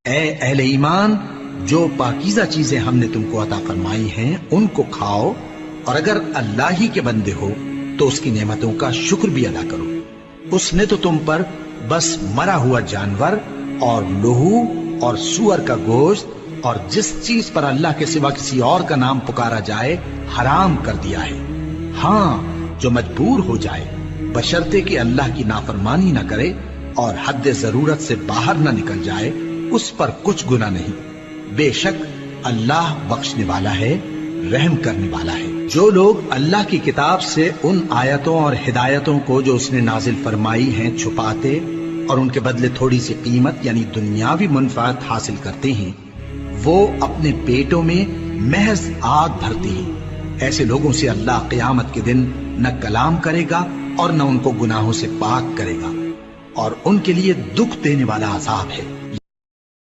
اے اہل ایمان، جو پاکیزہ چیزیں ہم نے تم کو عطا فرمائی ہیں ان کو کھاؤ، اور اگر اللہ ہی کے بندے ہو تو اس کی نعمتوں کا شکر بھی ادا کرو۔ اس نے تو تم پر بس مرا ہوا جانور اور لہو اور سور کا گوشت اور جس چیز پر اللہ کے سوا کسی اور کا نام پکارا جائے حرام کر دیا ہے۔ ہاں، جو مجبور ہو جائے بشرطے کہ اللہ کی نافرمانی نہ کرے اور حد ضرورت سے باہر نہ نکل جائے، اس پر کچھ گناہ نہیں۔ بے شک اللہ بخشنے والا ہے، رحم کرنے والا ہے۔ جو لوگ اللہ کی کتاب سے ان آیتوں اور ہدایتوں کو جو اس نے نازل فرمائی ہیں چھپاتے اور ان کے بدلے تھوڑی سی قیمت یعنی دنیاوی منفعت حاصل کرتے ہیں، وہ اپنے پیٹوں میں محض آگ بھرتے ہیں۔ ایسے لوگوں سے اللہ قیامت کے دن نہ کلام کرے گا اور نہ ان کو گناہوں سے پاک کرے گا، اور ان کے لیے دکھ دینے والا عذاب ہے۔